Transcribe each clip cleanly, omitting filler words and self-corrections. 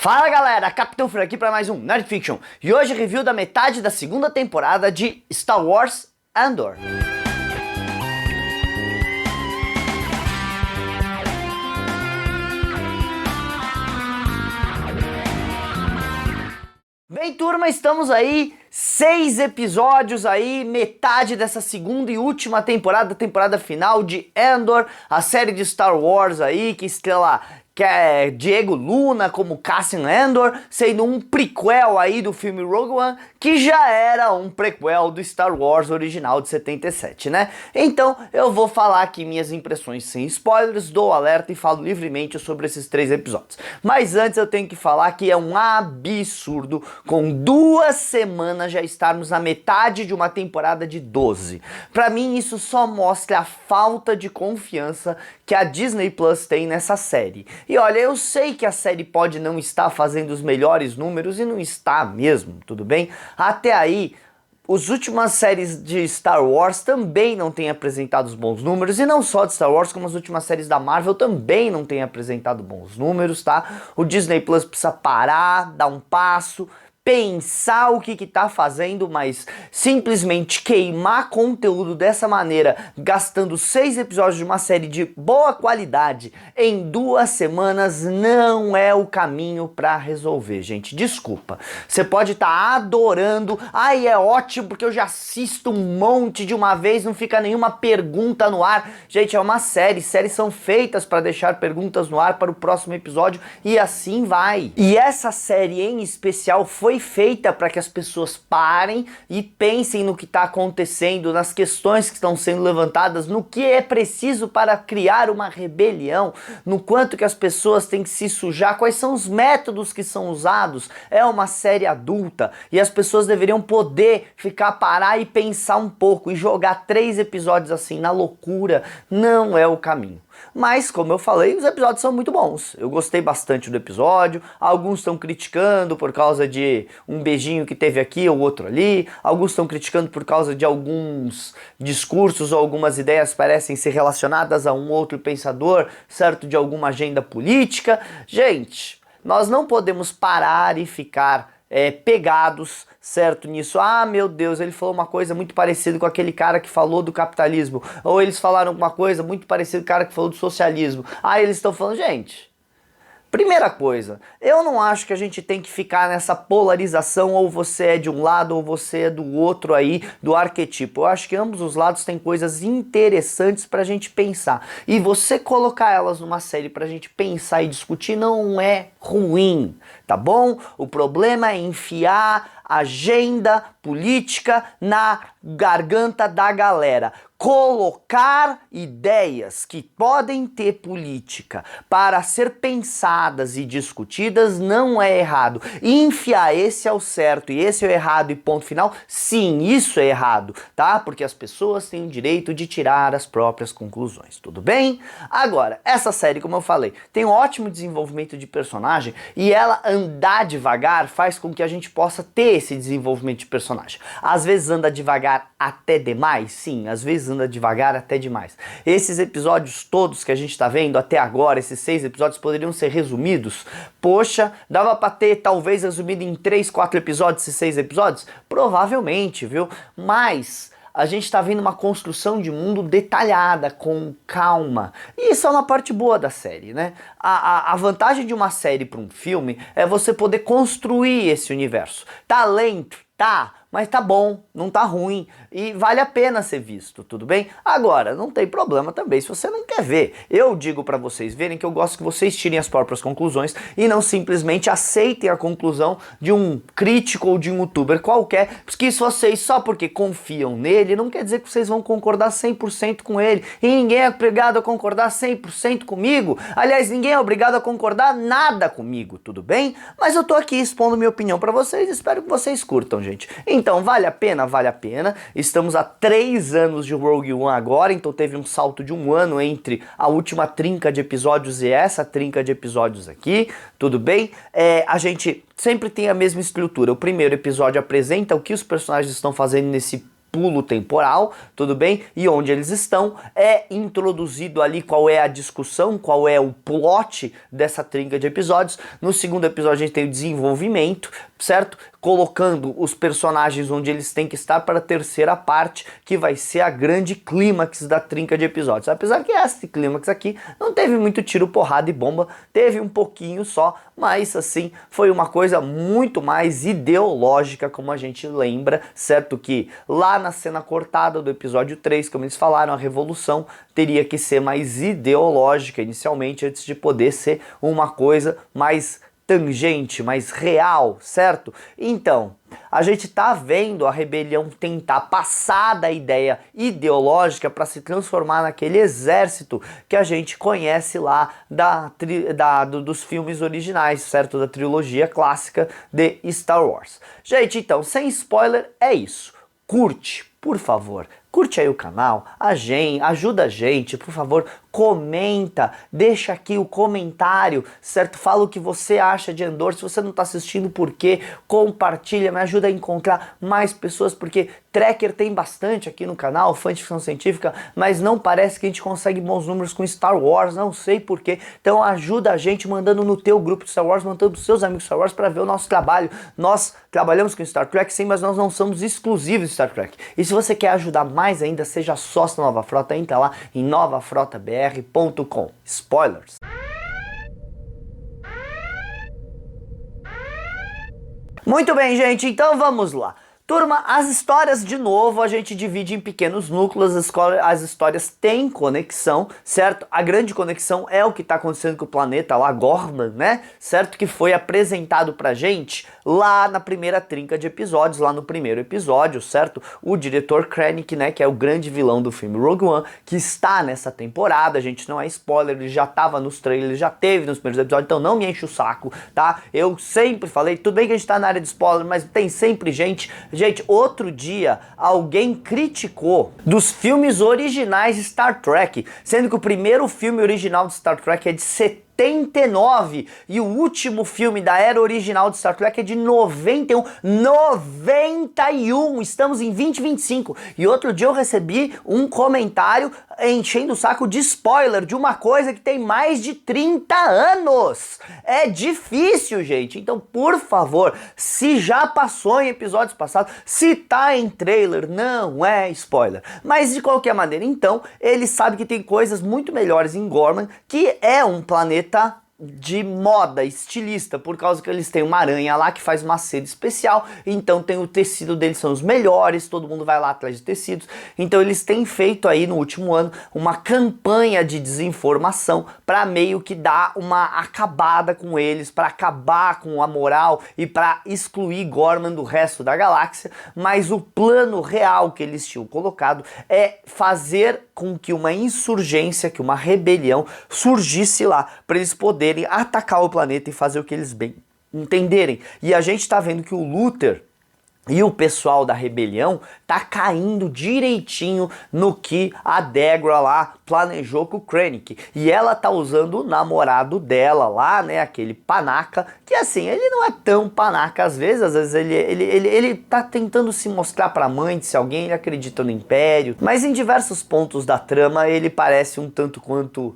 Fala galera, Capitão Fran aqui para mais um Nerd Fiction e hoje review da metade da segunda temporada de Star Wars Andor. Bem turma, estamos aí, 6 episódios aí, metade dessa segunda e última temporada final de Andor, a série de Star Wars aí, que estrela que é Diego Luna como Cassian Andor, sendo um prequel aí do filme Rogue One, que já era um prequel do Star Wars original de 77, né? Então eu vou falar aqui minhas impressões sem spoilers, dou alerta e falo livremente sobre esses 3 episódios. Mas antes eu tenho que falar que é um absurdo, com 2 semanas já estarmos na metade de uma temporada de 12. Pra mim isso só mostra a falta de confiança que a Disney Plus tem nessa série. E olha, eu sei que a série pode não estar fazendo os melhores números, e não está mesmo, tudo bem? Até aí, as últimas séries de Star Wars também não têm apresentado os bons números, e não só de Star Wars, como as últimas séries da Marvel também não têm apresentado bons números, tá? O Disney Plus precisa parar, dar um passo, pensar o que tá fazendo, mas simplesmente queimar conteúdo dessa maneira, gastando 6 episódios de uma série de boa qualidade em 2 semanas, não é o caminho pra resolver, gente. Desculpa. Você pode estar adorando, ai, é ótimo porque eu já assisto um monte de uma vez, não fica nenhuma pergunta no ar. Gente, é uma série, séries são feitas para deixar perguntas no ar para o próximo episódio e assim vai. E essa série em especial foi feita para que as pessoas parem e pensem no que está acontecendo, nas questões que estão sendo levantadas, no que é preciso para criar uma rebelião, no quanto que as pessoas têm que se sujar, quais são os métodos que são usados. É uma série adulta e as pessoas deveriam poder parar e pensar um pouco, e jogar 3 episódios assim na loucura não é o caminho. Mas, como eu falei, os episódios são muito bons. Eu gostei bastante do episódio. Alguns estão criticando por causa de um beijinho que teve aqui ou outro ali. Alguns estão criticando por causa de alguns discursos ou algumas ideias que parecem ser relacionadas a um outro pensador, certo? De alguma agenda política. Gente, nós não podemos parar e ficar pegados, certo, nisso. Ah, meu Deus, ele falou uma coisa muito parecida com aquele cara que falou do capitalismo, ou eles falaram uma coisa muito parecida com o cara que falou do socialismo. Ah, eles estão falando, gente, primeira coisa, eu não acho que a gente tem que ficar nessa polarização, ou você é de um lado ou você é do outro aí, do arquetipo. Eu acho que ambos os lados têm coisas interessantes pra gente pensar, e você colocar elas numa série pra gente pensar e discutir não é ruim, tá bom? O problema é enfiar agenda política na garganta da galera. Colocar ideias que podem ter política para ser pensadas e discutidas não é errado. Enfiar esse é o certo e esse é o errado e ponto final, sim, isso é errado, tá? Porque as pessoas têm o direito de tirar as próprias conclusões, tudo bem? Agora, essa série, como eu falei, tem um ótimo desenvolvimento de personagem, e ela andar devagar faz com que a gente possa ter esse desenvolvimento de personagem. Às vezes anda devagar até demais, sim, às vezes anda devagar até demais. Esses episódios todos que a gente tá vendo até agora, esses 6 episódios, poderiam ser resumidos? Poxa, dava pra ter talvez resumido em 3, 4 episódios esses 6 episódios? Provavelmente, viu? Mas a gente tá vendo uma construção de mundo detalhada, com calma. E isso é uma parte boa da série, né? A vantagem de uma série para um filme é você poder construir esse universo. Tá lento? Tá, mas tá bom, não tá ruim e vale a pena ser visto, tudo bem? Agora, não tem problema também se você não quer ver. Eu digo pra vocês verem que eu gosto que vocês tirem as próprias conclusões e não simplesmente aceitem a conclusão de um crítico ou de um youtuber qualquer, porque se vocês, só porque confiam nele, não quer dizer que vocês vão concordar 100% com ele. E ninguém é obrigado a concordar 100% comigo. Aliás, ninguém é obrigado a concordar nada comigo, tudo bem? Mas eu tô aqui expondo minha opinião pra vocês e espero que vocês curtam, gente. Então, vale a pena? Vale a pena. Estamos há 3 anos de Rogue One agora, então teve um salto de 1 ano entre a última trinca de episódios e essa trinca de episódios aqui, tudo bem? A gente sempre tem a mesma estrutura. O primeiro episódio apresenta o que os personagens estão fazendo nesse pulo temporal, tudo bem? E onde eles estão é introduzido ali qual é a discussão, qual é o plot dessa trinca de episódios. No segundo episódio a gente tem o desenvolvimento, certo? Colocando os personagens onde eles têm que estar para a terceira parte, que vai ser a grande clímax da trinca de episódios. Apesar que esse clímax aqui não teve muito tiro, porrada e bomba, teve um pouquinho só, mas assim, foi uma coisa muito mais ideológica, como a gente lembra, certo? Que lá na cena cortada do episódio 3, como eles falaram, a revolução teria que ser mais ideológica inicialmente, antes de poder ser uma coisa mais tangente, mais real, certo? Então, a gente tá vendo a rebelião tentar passar da ideia ideológica para se transformar naquele exército que a gente conhece lá dos filmes originais, certo? Da trilogia clássica de Star Wars. Gente, então, sem spoiler, é isso. Curte, por favor. Curte aí o canal, ajuda a gente, por favor, comenta, deixa aqui o comentário, certo? Fala o que você acha de Andor, se você não está assistindo por quê, compartilha, me ajuda a encontrar mais pessoas, porque Trekker tem bastante aqui no canal, fã de ficção científica, mas não parece que a gente consegue bons números com Star Wars, não sei por quê. Então ajuda a gente mandando no teu grupo de Star Wars, mandando pros seus amigos Star Wars para ver o nosso trabalho. Nós trabalhamos com Star Trek sim, mas nós não somos exclusivos de Star Trek. E se você quer ajudar mais ainda, seja sócio da Nova Frota, entra lá em novafrotabr.com. Spoilers! Muito bem, gente, então vamos lá. Turma, as histórias, de novo, a gente divide em pequenos núcleos, as histórias têm conexão, certo? A grande conexão é o que está acontecendo com o planeta lá, Gorman, né? Certo? Que foi apresentado pra gente lá na primeira trinca de episódios, lá no primeiro episódio, certo? O diretor Krennic, né, que é o grande vilão do filme Rogue One, que está nessa temporada, gente, não é spoiler, ele já estava nos trailers, já teve nos primeiros episódios, então não me enche o saco, tá? Eu sempre falei, tudo bem que a gente tá na área de spoiler, mas tem sempre gente... Gente, outro dia alguém criticou dos filmes originais de Star Trek, sendo que o primeiro filme original de Star Trek é de 79 e o último filme da era original de Star Trek é de 91. 91! Estamos em 2025. E outro dia eu recebi um comentário enchendo o saco de spoiler de uma coisa que tem mais de 30 anos. É difícil, gente. Então, por favor, se já passou em episódios passados, se tá em trailer, não é spoiler. Mas de qualquer maneira, então, ele sabe que tem coisas muito melhores em Gorman, que é um planeta de moda, estilista, por causa que eles têm uma aranha lá que faz uma seda especial, então tem o tecido deles, são os melhores, todo mundo vai lá atrás de tecidos, então eles têm feito aí no último ano uma campanha de desinformação para meio que dar uma acabada com eles, para acabar com a moral e para excluir Gorman do resto da galáxia, mas o plano real que eles tinham colocado é fazer com que uma insurgência, que uma rebelião surgisse lá, para eles poderem atacar o planeta e fazer o que eles bem entenderem. E a gente tá vendo que o Luther e o pessoal da rebelião tá caindo direitinho no que a Degra lá planejou com o Krennic. E ela tá usando o namorado dela lá, né, aquele panaca, que assim, ele não é tão panaca às vezes ele tá tentando se mostrar pra mãe de se alguém ele acredita no Império, mas em diversos pontos da trama ele parece um tanto quanto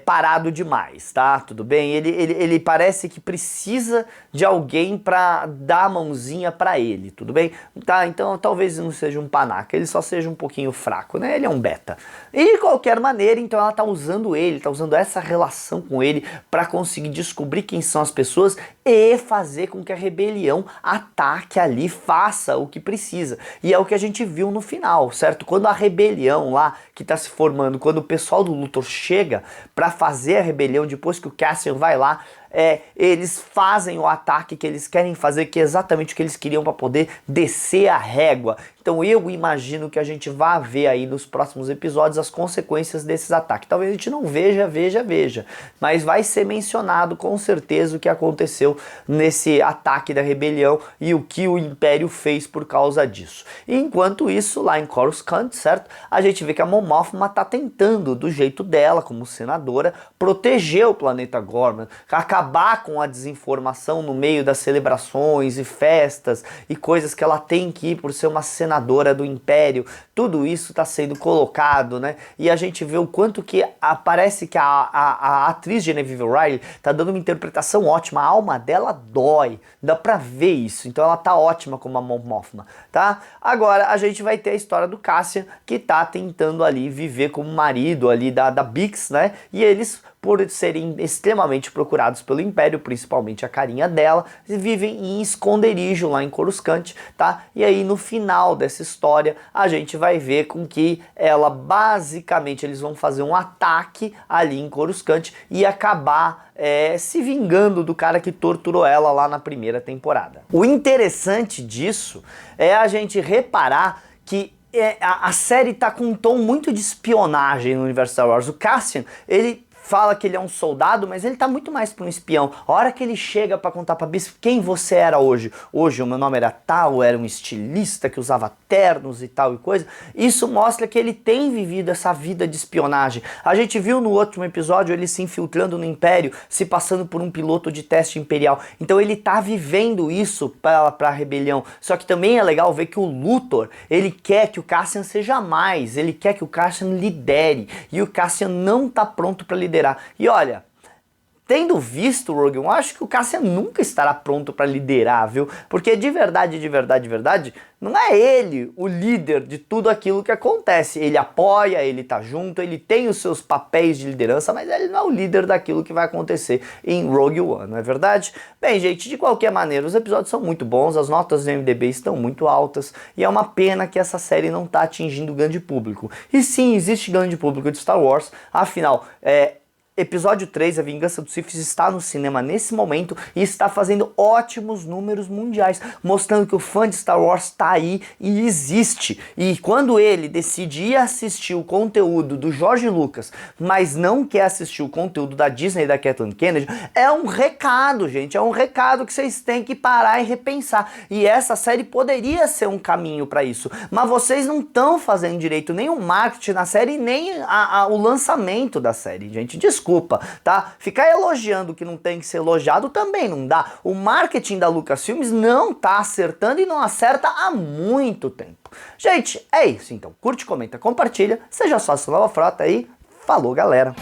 parado demais, tá? Tudo bem? Ele parece que precisa de alguém pra dar a mãozinha pra ele, tudo bem? Tá, então talvez não seja um panaca, ele só seja um pouquinho fraco, né? Ele é um beta. E de qualquer maneira, então ela tá usando ele, tá usando essa relação com ele pra conseguir descobrir quem são as pessoas e fazer com que a rebelião ataque ali, faça o que precisa. E é o que a gente viu no final, certo? Quando a rebelião lá, que tá se formando, quando o pessoal do Luthor chega pra fazer a rebelião, depois que o Cassian vai lá, eles fazem o ataque que eles querem fazer, que é exatamente o que eles queriam para poder descer a régua. Então eu imagino que a gente vai ver aí nos próximos episódios as consequências desses ataques. Talvez a gente não veja, mas vai ser mencionado com certeza o que aconteceu aconteceu nesse ataque da rebelião e o que o Império fez por causa disso. E enquanto isso, lá em Coruscant, certo? A gente vê que a Mon Mothma tá tentando, do jeito dela, como senadora, proteger o planeta Gorman, acabar com a desinformação no meio das celebrações e festas e coisas que ela tem que ir por ser uma senadora do Império. Tudo isso está sendo colocado, né? E a gente vê o quanto que parece que a atriz Genevieve Riley tá dando uma interpretação ótima, a alma dela dói, dá pra ver isso, então ela tá ótima como a Mon Mothma, tá? Agora a gente vai ter a história do Cassian, que tá tentando ali viver como marido ali da Bix, né? E eles, por serem extremamente procurados pelo Império, principalmente a carinha dela, vivem em esconderijo lá em Coruscant, tá? E aí no final dessa história a gente vai ver com que ela basicamente eles vão fazer um ataque ali em Coruscant e acabar se vingando do cara que torturou ela lá na primeira temporada. O interessante disso é a gente reparar que a série tá com um tom muito de espionagem no universo Star Wars. O Cassian, ele fala que ele é um soldado, mas ele tá muito mais para um espião. A hora que ele chega para contar pra Bix quem você era hoje. Hoje o meu nome era tal, eu era um estilista que usava ternos e tal e coisa. Isso mostra que ele tem vivido essa vida de espionagem. A gente viu no último episódio ele se infiltrando no Império, se passando por um piloto de teste imperial. Então ele tá vivendo isso pra rebelião. Só que também é legal ver que o Luthor, ele quer que o Cassian seja mais, ele quer que o Cassian lidere. E o Cassian não tá pronto para liderar. E olha, tendo visto o Rogue One, acho que o Cassian nunca estará pronto para liderar, viu? Porque de verdade, não é ele o líder de tudo aquilo que acontece. Ele apoia, ele tá junto, ele tem os seus papéis de liderança, mas ele não é o líder daquilo que vai acontecer em Rogue One, não é verdade? Bem, gente, de qualquer maneira, os episódios são muito bons, as notas do IMDb estão muito altas, e é uma pena que essa série não tá atingindo o grande público. E sim, existe grande público de Star Wars, afinal, Episódio 3, A Vingança dos Sith, está no cinema nesse momento e está fazendo ótimos números mundiais, mostrando que o fã de Star Wars está aí e existe. E quando ele decide ir assistir o conteúdo do George Lucas, mas não quer assistir o conteúdo da Disney e da Kathleen Kennedy, é um recado, gente, é um recado que vocês têm que parar e repensar. E essa série poderia ser um caminho para isso, mas vocês não estão fazendo direito nem o marketing na série, nem o lançamento da série, gente. Desculpa, tá? Ficar elogiando o que não tem que ser elogiado também não dá. O marketing da Lucasfilmes não tá acertando e não acerta há muito tempo. Gente, é isso então. Curte, comenta, compartilha. Seja sócio da Nova Frota aí. Falou, galera!